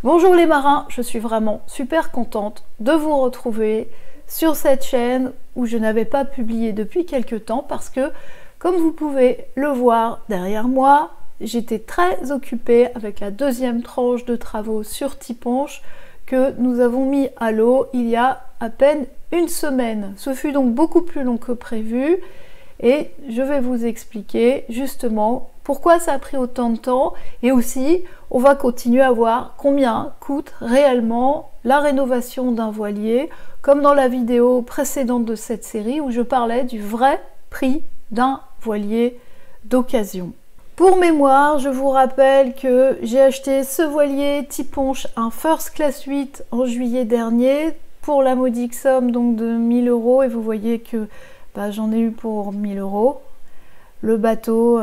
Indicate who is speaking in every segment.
Speaker 1: Bonjour les marins, je suis vraiment super contente de vous retrouver sur cette chaîne où je n'avais pas publié depuis quelques temps parce que, comme vous pouvez le voir derrière moi, j'étais très occupée avec la deuxième tranche de travaux sur Tiponche que nous avons mis à l'eau il y a à peine une semaine. Ce fut donc beaucoup plus long que prévu et je vais vous expliquer justement pourquoi ça a pris autant de temps et aussi on va continuer à voir combien coûte réellement la rénovation d'un voilier, comme dans la vidéo précédente de cette série où je parlais du vrai prix d'un voilier d'occasion. Pour mémoire, je vous rappelle que j'ai acheté ce voilier Tiponche, un First Class 8 en juillet dernier pour la modique somme donc de 1000 € et vous voyez que j'en ai eu pour 1000 €. Le bateau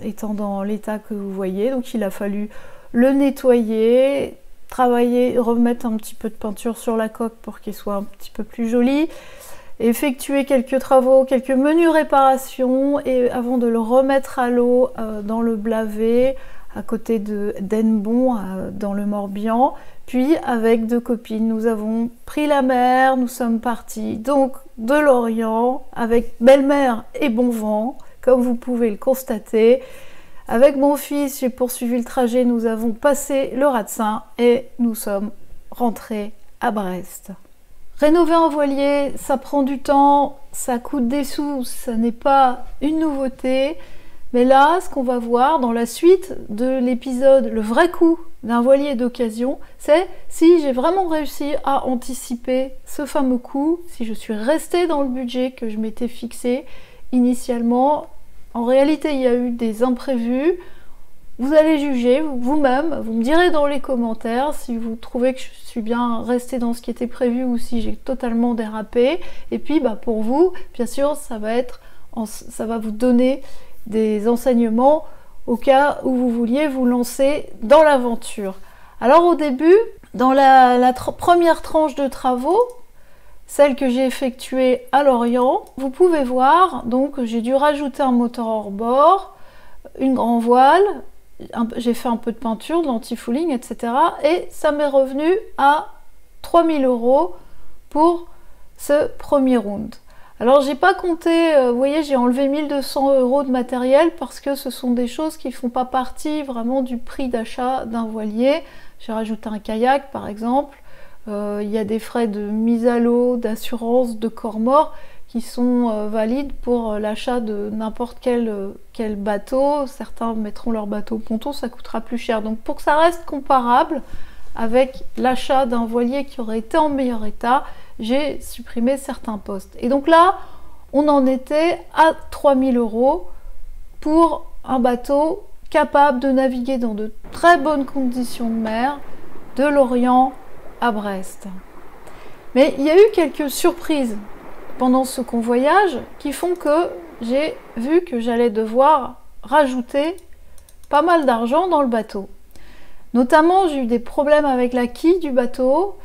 Speaker 1: étant dans l'état que vous voyez, donc il a fallu le nettoyer, travailler, remettre un petit peu de peinture sur la coque pour qu'il soit un petit peu plus joli, effectuer quelques travaux, quelques menues réparations et avant de le remettre à l'eau dans le Blavet à côté d'Hennebont dans le Morbihan. Puis avec deux copines, nous avons pris la mer, nous sommes partis donc de Lorient avec belle-mer et bon vent, comme vous pouvez le constater. Avec mon fils, j'ai poursuivi le trajet, nous avons passé le Ratsin et nous sommes rentrés à Brest. Rénover un voilier, ça prend du temps, ça coûte des sous, ça n'est pas une nouveauté. Mais là, ce qu'on va voir dans la suite de l'épisode, le vrai coût d'un voilier d'occasion, c'est si j'ai vraiment réussi à anticiper ce fameux coût, si je suis restée dans le budget que je m'étais fixé initialement. En réalité, il y a eu des imprévus. Vous allez juger vous-même, vous me direz dans les commentaires si vous trouvez que je suis bien restée dans ce qui était prévu ou si j'ai totalement dérapé. Et puis pour vous, bien sûr, ça va vous donner des enseignements au cas où vous vouliez vous lancer dans l'aventure. Alors au début, dans la première tranche de travaux, celle que j'ai effectuée à Lorient, vous pouvez voir, donc j'ai dû rajouter un moteur hors-bord, une grand voile, j'ai fait un peu de peinture, de l'anti-fouling, etc. Et ça m'est revenu à 3000 € pour ce premier round. Alors j'ai pas compté, vous voyez, j'ai enlevé 1200 € de matériel parce que ce sont des choses qui font pas partie vraiment du prix d'achat d'un voilier. J'ai rajouté un kayak par exemple. Il y a des frais de mise à l'eau, d'assurance, de corps mort qui sont valides pour l'achat de n'importe quel bateau. Certains mettront leur bateau au ponton, ça coûtera plus cher. Donc pour que ça reste comparable avec l'achat d'un voilier qui aurait été en meilleur état, j'ai supprimé certains postes. Et donc là, on en était à 3000 € pour un bateau capable de naviguer dans de très bonnes conditions de mer, de Lorient à Brest. Mais il y a eu quelques surprises pendant ce convoyage qui font que j'ai vu que j'allais devoir rajouter pas mal d'argent dans le bateau. Notamment, j'ai eu des problèmes avec la quille du bateau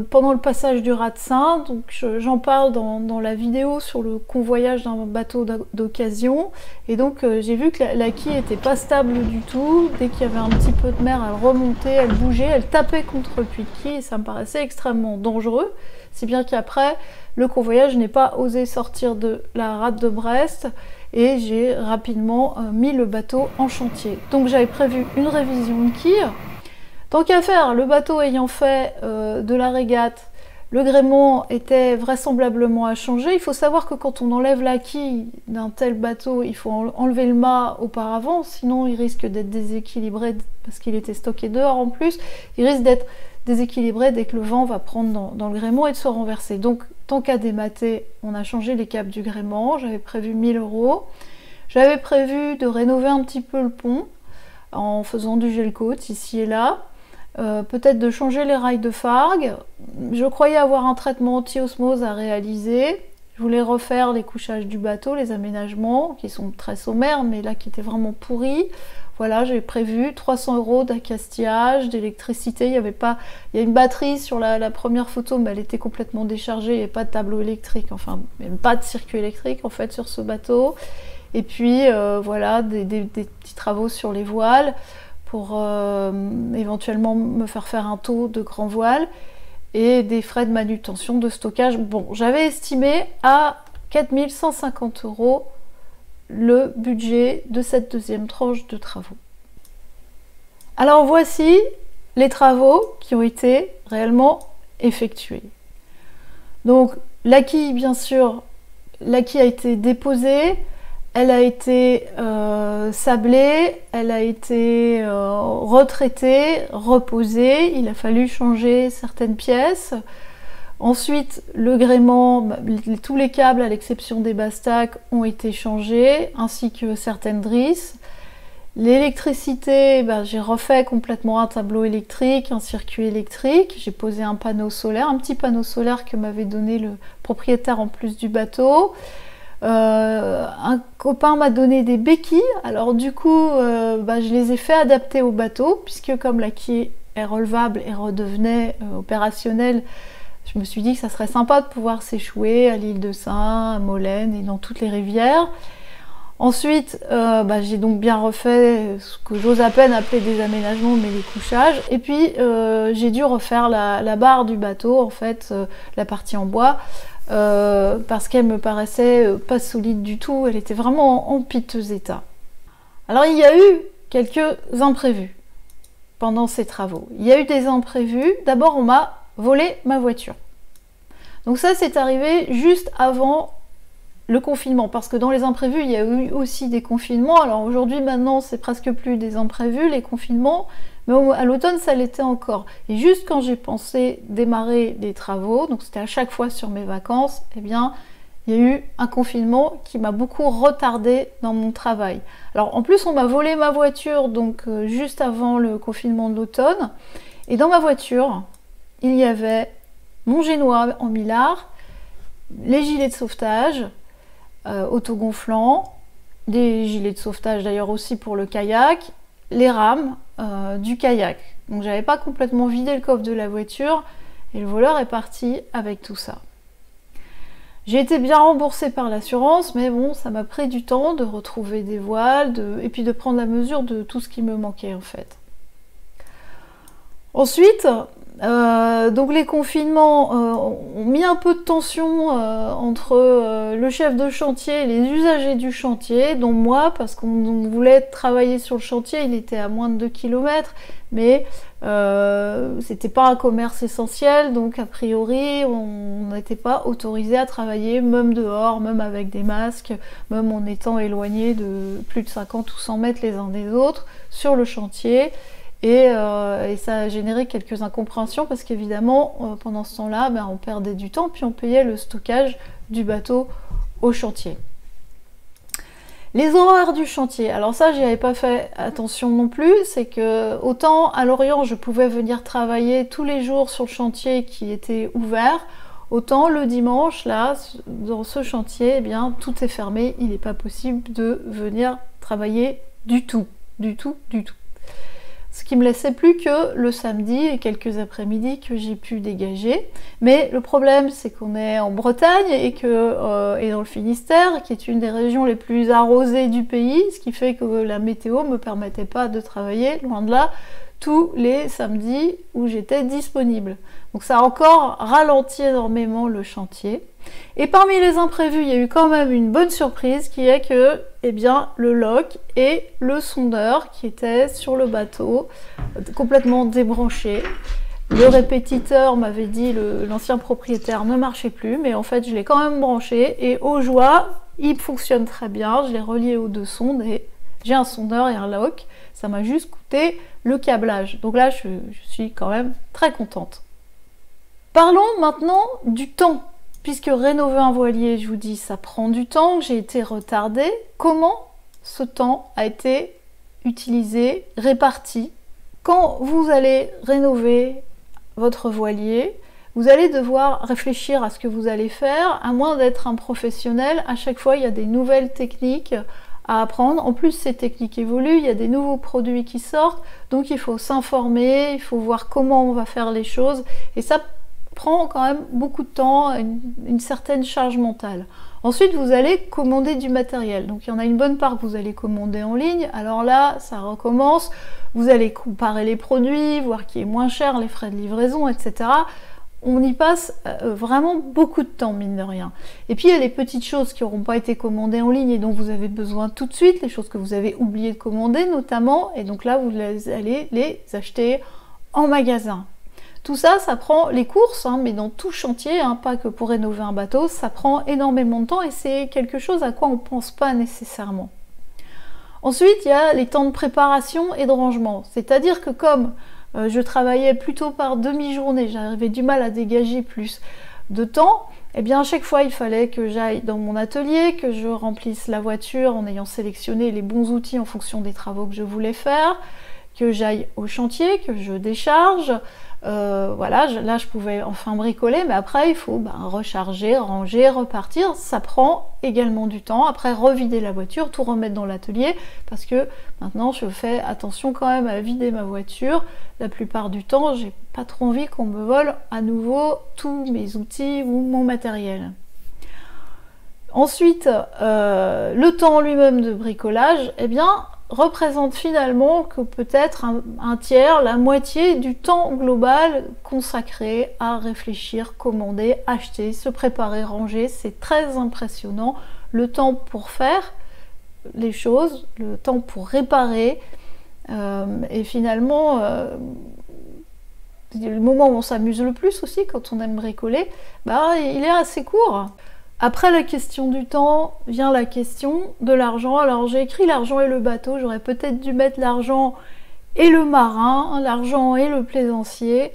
Speaker 1: pendant le passage du Ratsin. Donc j'en parle dans la vidéo sur le convoyage d'un bateau d'occasion. Et donc j'ai vu que la quille n'était pas stable du tout. Dès qu'il y avait un petit peu de mer, elle remontait, elle bougeait, elle tapait contre le puits de quille. Et ça me paraissait extrêmement dangereux. Si bien qu'après, le convoyage, je n'ai pas osé sortir de la rade de Brest. Et j'ai rapidement mis le bateau en chantier. Donc j'avais prévu une révision de quille. Tant qu'à faire, le bateau ayant fait de la régate, le gréement était vraisemblablement à changer. Il faut savoir que quand on enlève la quille d'un tel bateau, il faut enlever le mât auparavant, sinon il risque d'être déséquilibré parce qu'il était stocké dehors en plus. Il risque d'être déséquilibré dès que le vent va prendre dans le gréement et de se renverser. Donc tant qu'à démater, on a changé les câbles du gréement. J'avais prévu 1000 €. J'avais prévu de rénover un petit peu le pont en faisant du gel coat ici et là. Peut-être de changer les rails de Fargue. Je croyais avoir un traitement anti-osmose à réaliser. Je voulais refaire les couchages du bateau, les aménagements qui sont très sommaires mais là qui étaient vraiment pourris. Voilà, j'ai prévu 300 € d'accastillage, d'électricité. Il y a une batterie sur la première photo, mais elle était complètement déchargée. Il n'y avait pas de tableau électrique, enfin même pas de circuit électrique en fait sur ce bateau. Et puis voilà, des petits travaux sur les voiles pour éventuellement me faire un taux de grand voile et des frais de manutention, de stockage. Bon, j'avais estimé à 4 150 € le budget de cette deuxième tranche de travaux. Alors voici les travaux qui ont été réellement effectués. Donc la quille, bien sûr, la quille a été déposée, elle a été sablée, elle a été retraitée, reposée, il a fallu changer certaines pièces. Ensuite, le gréement, tous les câbles à l'exception des bastacs ont été changés, ainsi que certaines drisses. L'électricité, j'ai refait complètement un tableau électrique, un circuit électrique, j'ai posé un panneau solaire, un petit panneau solaire que m'avait donné le propriétaire en plus du bateau. Un copain m'a donné des béquilles, alors du coup je les ai fait adapter au bateau, puisque comme la quille est relevable et redevenait opérationnelle, je me suis dit que ça serait sympa de pouvoir s'échouer à l'île de Sein, à Molène et dans toutes les rivières. Ensuite, j'ai donc bien refait ce que j'ose à peine appeler des aménagements, mais des couchages. Et puis, j'ai dû refaire la barre du bateau, en fait, la partie en bois, parce qu'elle me paraissait pas solide du tout. Elle était vraiment en piteux état. Alors, il y a eu quelques imprévus pendant ces travaux. Il y a eu des imprévus. D'abord, on m'a volé ma voiture. Donc ça, c'est arrivé juste avant le confinement, parce que dans les imprévus, il y a eu aussi des confinements. Alors aujourd'hui, maintenant, c'est presque plus des imprévus, les confinements, mais à l'automne, ça l'était encore. Et juste quand j'ai pensé démarrer les travaux, donc c'était à chaque fois sur mes vacances, eh bien, il y a eu un confinement qui m'a beaucoup retardé dans mon travail. Alors en plus, on m'a volé ma voiture, donc juste avant le confinement de l'automne, et dans ma voiture, il y avait mon génois en millard, les gilets de sauvetage, autogonflants, des gilets de sauvetage d'ailleurs aussi pour le kayak, les rames du kayak. Donc j'avais pas complètement vidé le coffre de la voiture et le voleur est parti avec tout ça. J'ai été bien remboursée par l'assurance, mais bon, ça m'a pris du temps de retrouver des voiles et puis de prendre la mesure de tout ce qui me manquait en fait. Ensuite, donc les confinements ont mis un peu de tension entre le chef de chantier et les usagers du chantier, dont moi, parce qu'on voulait travailler sur le chantier, il était à moins de 2 km, mais c'était pas un commerce essentiel, donc a priori on n'était pas autorisé à travailler même dehors, même avec des masques, même en étant éloigné de plus de 50 ou 100 mètres les uns des autres sur le chantier. Et ça a généré quelques incompréhensions parce qu'évidemment pendant ce temps-là on perdait du temps puis on payait le stockage du bateau au chantier. Les horaires du chantier, alors ça j'y avais pas fait attention non plus, c'est que autant à Lorient je pouvais venir travailler tous les jours sur le chantier qui était ouvert, autant le dimanche là dans ce chantier eh bien tout est fermé, il n'est pas possible de venir travailler du tout. Ce qui me laissait plus que le samedi et quelques après-midi que j'ai pu dégager. Mais le problème, c'est qu'on est en Bretagne et dans le Finistère, qui est une des régions les plus arrosées du pays, ce qui fait que la météo ne me permettait pas de travailler, loin de là, tous les samedis où j'étais disponible. Donc ça a encore ralenti énormément le chantier. Et parmi les imprévus, il y a eu quand même une bonne surprise qui est que le lock et le sondeur qui étaient sur le bateau, complètement débranchés. Le répétiteur m'avait dit, l'ancien propriétaire ne marchait plus, mais en fait je l'ai quand même branché et aux joies, il fonctionne très bien. Je l'ai relié aux deux sondes et j'ai un sondeur et un lock. Ça m'a juste coûté le câblage. Donc là, je suis quand même très contente. Parlons maintenant du temps. Puisque rénover un voilier, je vous dis, ça prend du temps, j'ai été retardée. Comment ce temps a été utilisé, réparti? Quand vous allez rénover votre voilier, vous allez devoir réfléchir à ce que vous allez faire, à moins d'être un professionnel. À chaque fois, il y a des nouvelles techniques à apprendre. En plus, ces techniques évoluent, il y a des nouveaux produits qui sortent, donc il faut s'informer, il faut voir comment on va faire les choses, et ça prend quand même beaucoup de temps, une certaine charge mentale. Ensuite, vous allez commander du matériel. Donc, il y en a une bonne part que vous allez commander en ligne. Alors là, ça recommence. Vous allez comparer les produits, voir qui est moins cher, les frais de livraison, etc. On y passe vraiment beaucoup de temps, mine de rien. Et puis, il y a les petites choses qui n'auront pas été commandées en ligne et dont vous avez besoin tout de suite, les choses que vous avez oublié de commander notamment. Et donc là, vous allez les acheter en magasin. Tout ça, ça prend les courses, hein, mais dans tout chantier, hein, pas que pour rénover un bateau, ça prend énormément de temps et c'est quelque chose à quoi on ne pense pas nécessairement. Ensuite, il y a les temps de préparation et de rangement. C'est-à-dire que comme je travaillais plutôt par demi-journée, j'avais du mal à dégager plus de temps, eh bien à chaque fois il fallait que j'aille dans mon atelier, que je remplisse la voiture en ayant sélectionné les bons outils en fonction des travaux que je voulais faire, que j'aille au chantier, que je décharge. Voilà, là je pouvais enfin bricoler, mais après il faut recharger, ranger, repartir, ça prend également du temps. Après revider la voiture, tout remettre dans l'atelier, parce que maintenant je fais attention quand même à vider ma voiture. La plupart du temps, j'ai pas trop envie qu'on me vole à nouveau tous mes outils ou mon matériel. Ensuite, le temps lui-même de bricolage, eh bien, représente finalement que peut-être un tiers, la moitié du temps global consacré à réfléchir, commander, acheter, se préparer, ranger. C'est très impressionnant. Le temps pour faire les choses, le temps pour réparer, et finalement, le moment où on s'amuse le plus aussi, quand on aime bricoler, il est assez court. Après la question du temps, vient la question de l'argent. Alors j'ai écrit l'argent et le bateau, j'aurais peut-être dû mettre l'argent et le marin, l'argent et le plaisancier.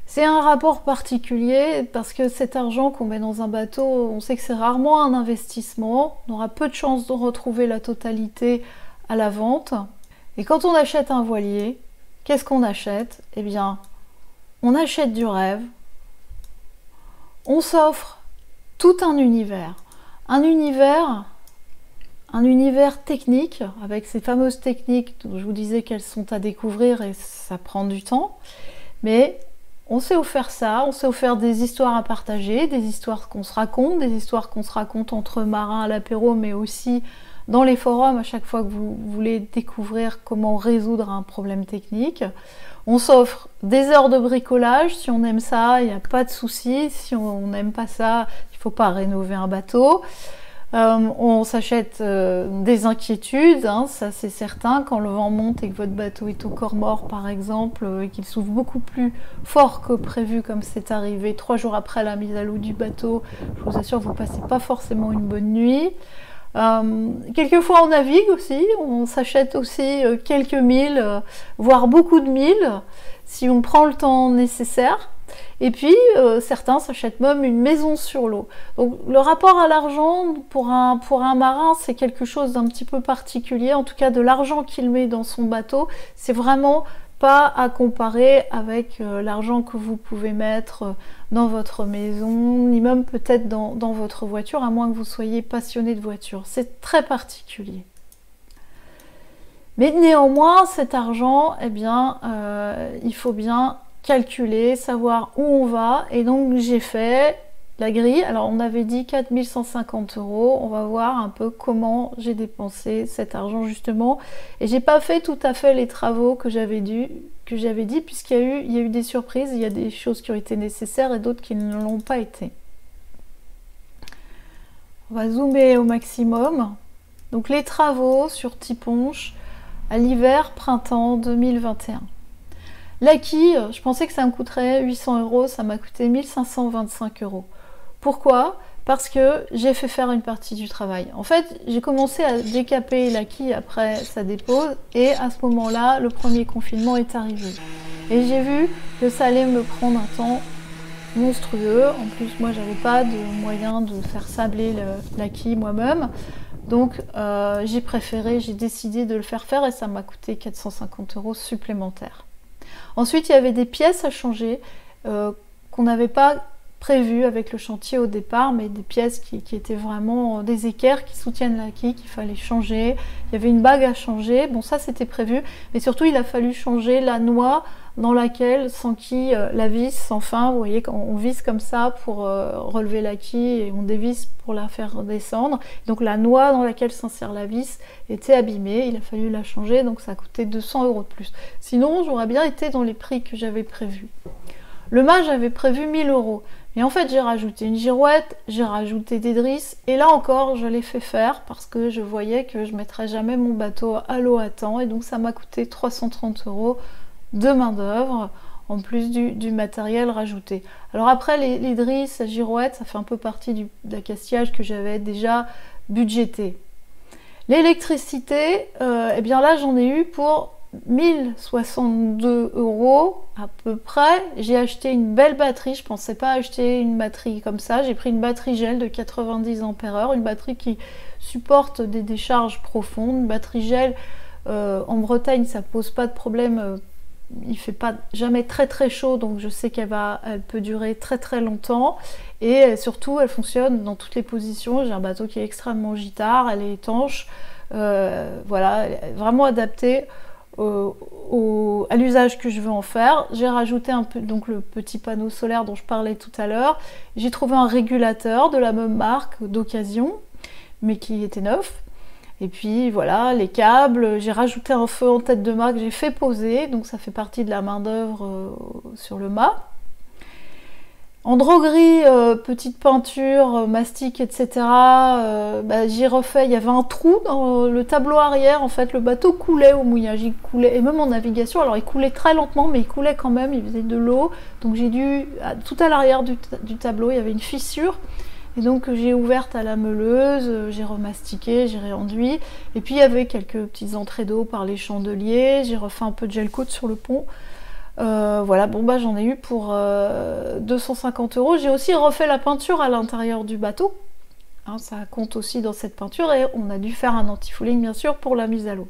Speaker 1: C'est un rapport particulier parce que cet argent qu'on met dans un bateau, on sait que c'est rarement un investissement. On aura peu de chances de retrouver la totalité à la vente. Et quand on achète un voilier, qu'est-ce qu'on achète? Eh bien, on achète du rêve, on s'offre tout un univers technique, avec ces fameuses techniques dont je vous disais qu'elles sont à découvrir et ça prend du temps, mais on s'est offert ça, on s'est offert des histoires à partager, des histoires qu'on se raconte entre marins à l'apéro, mais aussi dans les forums à chaque fois que vous voulez découvrir comment résoudre un problème technique. On s'offre des heures de bricolage, si on aime ça, il n'y a pas de souci. Si on n'aime pas ça, il ne faut pas rénover un bateau. On s'achète des inquiétudes, hein, ça c'est certain, quand le vent monte et que votre bateau est au corps mort par exemple, et qu'il souffle beaucoup plus fort que prévu comme c'est arrivé 3 jours après la mise à l'eau du bateau, je vous assure vous ne passez pas forcément une bonne nuit. Quelquefois on navigue aussi, on s'achète aussi quelques milles, voire beaucoup de milles, si on prend le temps nécessaire. Et puis certains s'achètent même une maison sur l'eau. Donc le rapport à l'argent pour un marin, c'est quelque chose d'un petit peu particulier. En tout cas, de l'argent qu'il met dans son bateau, c'est vraiment pas à comparer avec l'argent que vous pouvez mettre dans votre maison, ni même peut-être dans votre voiture, à moins que vous soyez passionné de voiture. C'est très particulier. Mais néanmoins, cet argent, eh bien, il faut bien calculer, savoir où on va. Et donc, j'ai fait la grille. Alors, on avait dit 4 150 €. On va voir un peu comment j'ai dépensé cet argent, justement. Et j'ai pas fait tout à fait les travaux que j'avais dit, puisqu'il y a eu des surprises. Il y a des choses qui ont été nécessaires et d'autres qui ne l'ont pas été. On va zoomer au maximum. Donc, les travaux sur Tiponche à l'hiver-printemps 2021. La quille, je pensais que ça me coûterait 800 €, ça m'a coûté 1525 €. Pourquoi? Parce que j'ai fait faire une partie du travail. En fait, j'ai commencé à décaper la quille après sa dépose et à ce moment-là, le premier confinement est arrivé. Et j'ai vu que ça allait me prendre un temps monstrueux. En plus, moi, j'avais pas de moyen de faire sabler la quille moi-même. Donc, j'ai décidé de le faire faire et ça m'a coûté 450 € supplémentaires. Ensuite, il y avait des pièces à changer qu'on n'avait pas prévu avec le chantier au départ, mais des pièces qui étaient vraiment des équerres qui soutiennent la quille, qu'il fallait changer. Il y avait une bague à changer, bon ça c'était prévu, mais surtout il a fallu changer la noix dans laquelle s'enquille la vis sans fin. Vous voyez, quand on visse comme ça pour relever la quille et on dévisse pour la faire descendre. Donc la noix dans laquelle s'insère la vis était abîmée, il a fallu la changer, donc ça a coûté 200 € de plus. Sinon j'aurais bien été dans les prix que j'avais prévus. Le mât j'avais prévu 1000 €. Et en fait, j'ai rajouté une girouette, j'ai rajouté des drisses, et là encore, je l'ai fait faire parce que je voyais que je ne mettrais jamais mon bateau à l'eau à temps, et donc ça m'a coûté 330 € de main d'œuvre, en plus du matériel rajouté. Alors après, les drisses, la girouette, ça fait un peu partie de l'accastillage que j'avais déjà budgété. L'électricité, eh bien là, j'en ai eu pour 1062 € à peu près. J'ai acheté une belle batterie, je pensais pas acheter une batterie comme ça. J'ai pris une batterie gel de 90 ampères-heure, une batterie qui supporte des décharges profondes. Une batterie gel, en Bretagne, ça pose pas de problème. Il fait pas jamais très très chaud, donc je sais elle peut durer très très longtemps, et surtout elle fonctionne dans toutes les positions. J'ai un bateau qui est extrêmement gittard, elle est étanche, voilà, elle est vraiment adaptée à l'usage que je veux en faire. J'ai rajouté un peu donc le petit panneau solaire dont je parlais tout à l'heure. J'ai trouvé un régulateur de la même marque d'occasion, mais qui était neuf. Et puis voilà, les câbles, j'ai rajouté un feu en tête de mât que j'ai fait poser, donc ça fait partie de la main d'œuvre sur le mât. En droguerie, petite peinture, mastic, etc. J'ai refait, il y avait un trou dans le tableau arrière, en fait le bateau coulait au mouillage, il coulait, et même en navigation, alors il coulait très lentement, mais il coulait quand même, il faisait de l'eau, donc j'ai dû, tout à l'arrière du tableau, il y avait une fissure. Et donc j'ai ouverte à la meuleuse, j'ai remastiqué, j'ai réenduit. Et puis il y avait quelques petites entrées d'eau par les chandeliers, j'ai refait un peu de gel coat sur le pont. Voilà, bon bah j'en ai eu pour 250 €. J'ai aussi refait la peinture à l'intérieur du bateau. Hein, ça compte aussi dans cette peinture, et on a dû faire un anti-fouling bien sûr pour la mise à l'eau.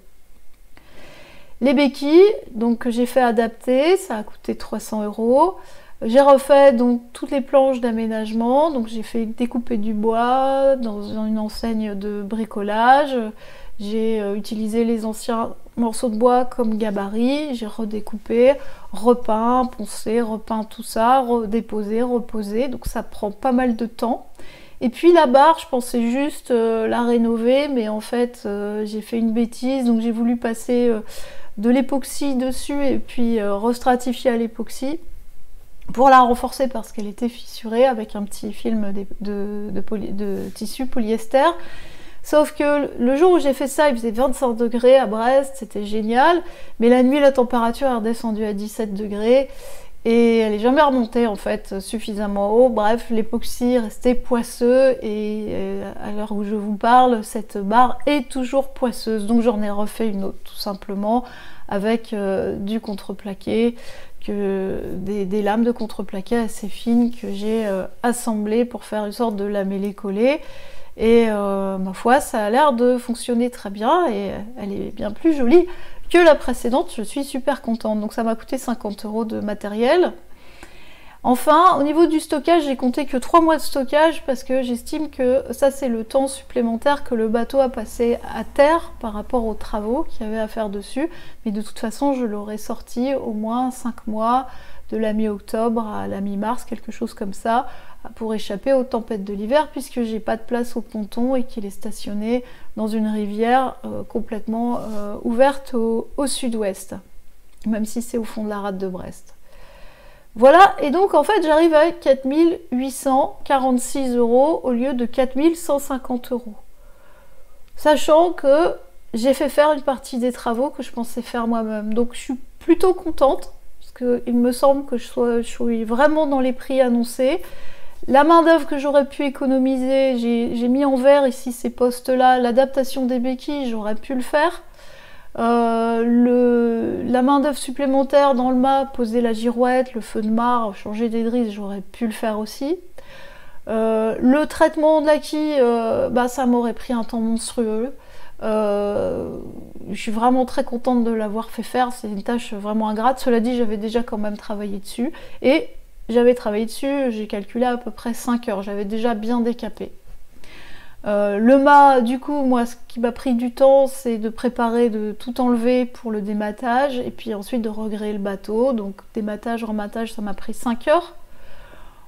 Speaker 1: Les béquilles, donc que j'ai fait adapter, ça a coûté 300 €. J'ai refait donc toutes les planches d'aménagement, donc j'ai fait découper du bois dans une enseigne de bricolage. J'ai utilisé les anciens morceaux de bois comme gabarit, j'ai redécoupé, repeint, poncé, repeint tout ça, redéposé, reposé, donc ça prend pas mal de temps. Et puis la barre, je pensais juste la rénover, mais en fait j'ai fait une bêtise, donc j'ai voulu passer de l'époxy dessus et puis restratifier à l'époxy pour la renforcer parce qu'elle était fissurée avec un petit film de tissu polyester. Sauf que le jour où j'ai fait ça, il faisait 25 degrés à Brest, c'était génial, mais la nuit la température est redescendue à 17 degrés et elle n'est jamais remontée en fait suffisamment haut. Bref, l'époxy restait poisseux, et à l'heure où je vous parle, cette barre est toujours poisseuse, donc j'en ai refait une autre tout simplement avec du contreplaqué, des lames de contreplaqué assez fines que j'ai assemblées pour faire une sorte de lamellé collé. Et ma foi, ça a l'air de fonctionner très bien, et elle est bien plus jolie que la précédente. Je suis super contente. Donc ça m'a coûté 50 € de matériel. Enfin, au niveau du stockage, j'ai compté que 3 mois de stockage parce que j'estime que ça, c'est le temps supplémentaire que le bateau a passé à terre par rapport aux travaux qu'il y avait à faire dessus. Mais de toute façon, je l'aurais sorti au moins 5 mois, de la mi-octobre à la mi-mars, quelque chose comme ça, pour échapper aux tempêtes de l'hiver, puisque j'ai pas de place au ponton et qu'il est stationné dans une rivière complètement ouverte au sud-ouest, même si c'est au fond de la rade de Brest. Voilà, et donc en fait j'arrive à 4846 € au lieu de 4150 €. Sachant que j'ai fait faire une partie des travaux que je pensais faire moi-même. Donc je suis plutôt contente, parce qu'il me semble que je suis vraiment dans les prix annoncés. La main d'œuvre que j'aurais pu économiser, j'ai mis en vert ici ces postes-là, l'adaptation des béquilles, j'aurais pu le faire. La main d'œuvre supplémentaire dans le mât, poser la girouette, le feu de mât, changer des drisses, j'aurais pu le faire aussi. Le traitement de la quille, ça m'aurait pris un temps monstrueux. Je suis vraiment très contente de l'avoir fait faire, c'est une tâche vraiment ingrate. Cela dit, j'avais déjà quand même travaillé dessus, et j'avais travaillé dessus, j'ai calculé à peu près 5 heures, j'avais déjà bien décapé. Le mât, du coup, moi, ce qui m'a pris du temps, c'est de préparer, de tout enlever pour le dématage, et puis ensuite de regréer le bateau. Donc dématage, rematage, ça m'a pris 5 heures.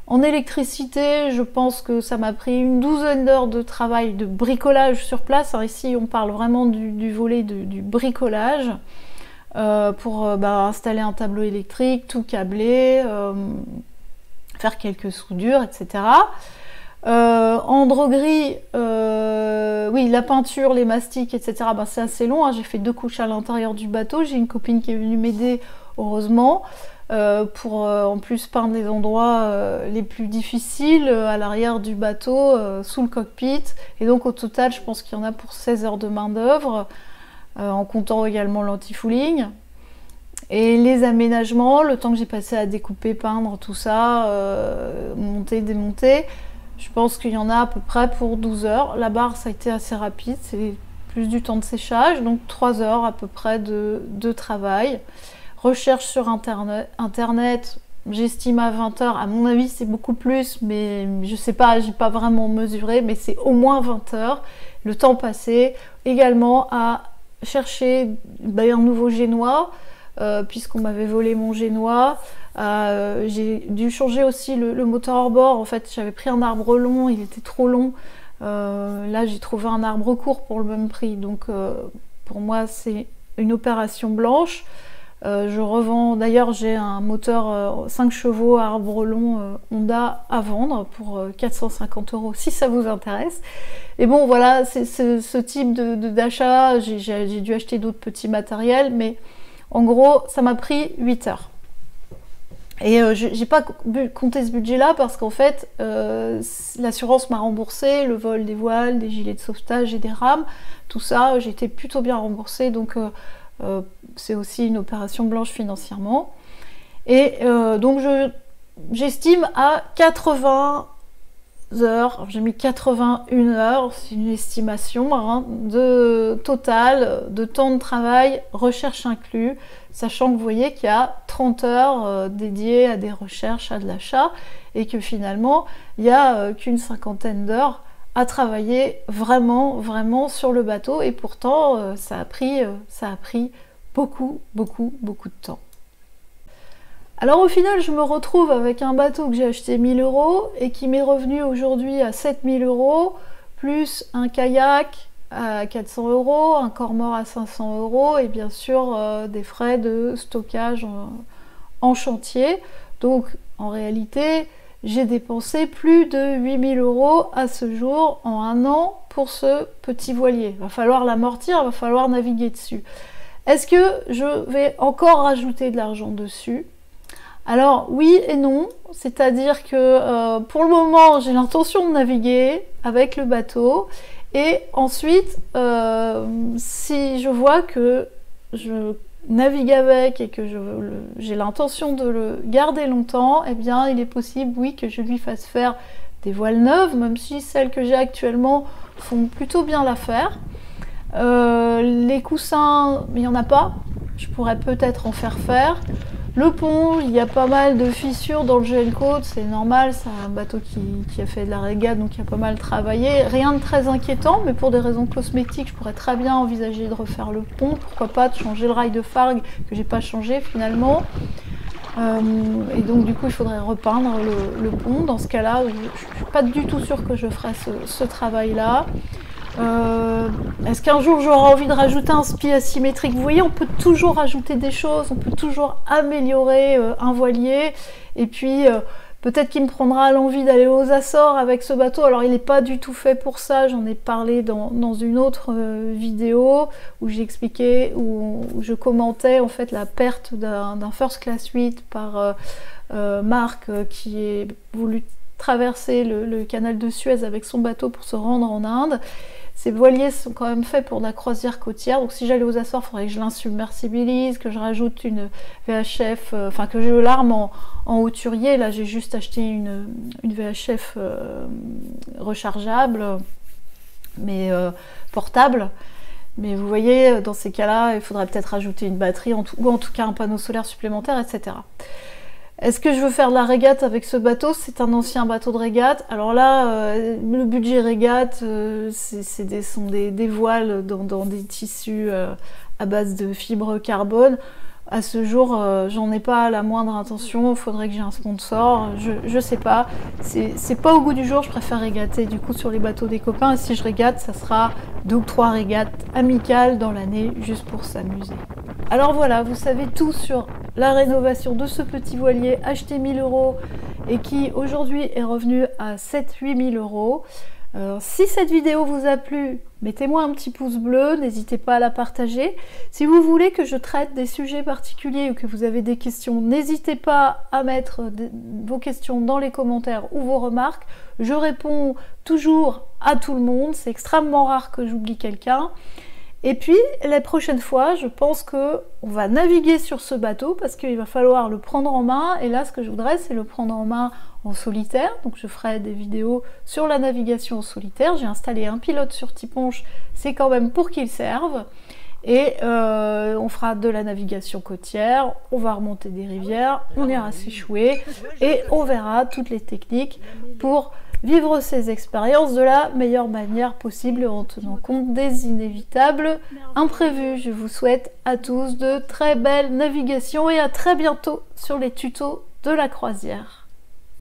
Speaker 1: En électricité, je pense que ça m'a pris une douzaine d'heures de travail, de bricolage sur place. Alors ici, on parle vraiment du volet du bricolage, pour installer un tableau électrique, tout câbler, faire quelques soudures, etc. En droguerie, oui, la peinture, les mastiques, etc. C'est assez long, hein. J'ai fait 2 couches à l'intérieur du bateau. J'ai une copine qui est venue m'aider, heureusement, pour en plus peindre les endroits les plus difficiles à l'arrière du bateau, sous le cockpit. Et donc au total, je pense qu'il y en a pour 16 heures de main d'œuvre, en comptant également l'anti-fouling. Et les aménagements, le temps que j'ai passé à découper, peindre, tout ça, monter, démonter, je pense qu'il y en a à peu près pour 12 heures. La barre, ça a été assez rapide, c'est plus du temps de séchage, donc 3 heures à peu près de travail. Recherche sur Internet, j'estime à 20 heures. À mon avis, c'est beaucoup plus, mais je sais pas, j'ai pas vraiment mesuré, mais c'est au moins 20 heures. Le temps passé également à chercher un nouveau génois, puisqu'on m'avait volé mon génois. J'ai dû changer aussi le moteur hors-bord. En fait, j'avais pris un arbre long, il était trop long. Là, j'ai trouvé un arbre court pour le même prix. Donc, pour moi, c'est une opération blanche. Je revends, d'ailleurs, j'ai un moteur 5 chevaux arbre long Honda à vendre pour 450 € si ça vous intéresse. Et bon, voilà, c'est ce type d'achat. J'ai dû acheter d'autres petits matériels, mais en gros, ça m'a pris 8 heures. Et j'ai pas compté ce budget-là parce qu'en fait, l'assurance m'a remboursé le vol des voiles, des gilets de sauvetage et des rames. Tout ça, j'ai été plutôt bien remboursée, donc c'est aussi une opération blanche financièrement. Et donc j'estime à 80 heures, j'ai mis 81 heures, c'est une estimation, hein, de total de temps de travail, recherche inclus, sachant que vous voyez qu'il y a 30 heures dédiées à des recherches, à de l'achat, et que finalement il n'y a qu'une cinquantaine d'heures à travailler vraiment sur le bateau, et pourtant ça a pris beaucoup de temps. Alors au final, je me retrouve avec un bateau que j'ai acheté 1000 € et qui m'est revenu aujourd'hui à 7000 €, plus un kayak à 400 €, un corps-mort à 500 € et bien sûr des frais de stockage en chantier. Donc en réalité, j'ai dépensé plus de 8000 € à ce jour en un an pour ce petit voilier. Il va falloir l'amortir, il va falloir naviguer dessus. Est-ce que je vais encore rajouter de l'argent dessus ? Alors oui et non, c'est-à-dire que pour le moment j'ai l'intention de naviguer avec le bateau, et ensuite si je vois que je navigue avec et que j'ai l'intention de le garder longtemps, eh bien il est possible, oui, que je lui fasse faire des voiles neuves, même si celles que j'ai actuellement font plutôt bien l'affaire. Les coussins, il n'y en a pas, je pourrais peut-être en faire. Le pont, il y a pas mal de fissures dans le gel coat, c'est normal, c'est un bateau qui a fait de la régate, donc il a pas mal travaillé. Rien de très inquiétant, mais pour des raisons cosmétiques, je pourrais très bien envisager de refaire le pont, pourquoi pas de changer le rail de fargue que j'ai pas changé finalement. Et donc du coup il faudrait repeindre le pont. Dans ce cas-là, je suis pas du tout sûre que je ferai ce travail-là. Est-ce qu'un jour j'aurai envie de rajouter un spi asymétrique? Vous voyez, on peut toujours rajouter des choses, on peut toujours améliorer un voilier. Et puis peut-être qu'il me prendra l'envie d'aller aux Açores avec ce bateau. Alors il n'est pas du tout fait pour ça, j'en ai parlé dans une autre vidéo où j'expliquais, où je commentais en fait la perte d'un First Class 8 par Marc qui est voulu traverser le canal de Suez avec son bateau pour se rendre en Inde. Ces voiliers sont quand même faits pour de la croisière côtière, donc si j'allais aux Açores, il faudrait que je l'insubmersibilise, que je rajoute une VHF, enfin que je l'arme en hauturier. Là j'ai juste acheté une VHF rechargeable, mais portable. Mais vous voyez, dans ces cas-là, il faudrait peut-être rajouter une batterie, ou en tout cas un panneau solaire supplémentaire, etc. Est-ce que je veux faire de la régate avec ce bateau? C'est un ancien bateau de régate. Alors là, le budget régate, sont des voiles dans des tissus à base de fibres carbone. À ce jour, j'en ai pas la moindre intention. Il faudrait que j'ai un sponsor. Je sais pas. C'est pas au goût du jour. Je préfère régater du coup sur les bateaux des copains. Et si je régate, ça sera 2 ou 3 régates amicales dans l'année, juste pour s'amuser. Alors voilà, vous savez tout sur la rénovation de ce petit voilier acheté 1000 € et qui aujourd'hui est revenu à 7-8 000 €. Si cette vidéo vous a plu, mettez-moi un petit pouce bleu, n'hésitez pas à la partager. Si vous voulez que je traite des sujets particuliers ou que vous avez des questions, n'hésitez pas à mettre vos questions dans les commentaires ou vos remarques. Je réponds toujours à tout le monde, c'est extrêmement rare que j'oublie quelqu'un. Et puis, la prochaine fois, je pense qu'on va naviguer sur ce bateau parce qu'il va falloir le prendre en main. Et là, ce que je voudrais, c'est le prendre en main en solitaire. Donc, je ferai des vidéos sur la navigation en solitaire. J'ai installé un pilote sur Tiponche, c'est quand même pour qu'il serve. Et on fera de la navigation côtière, on va remonter des rivières, on ira s'échouer et on verra toutes les techniques pour vivre ces expériences de la meilleure manière possible en tenant compte des inévitables imprévus. Je vous souhaite à tous de très belles navigations et à très bientôt sur les tutos de la croisière.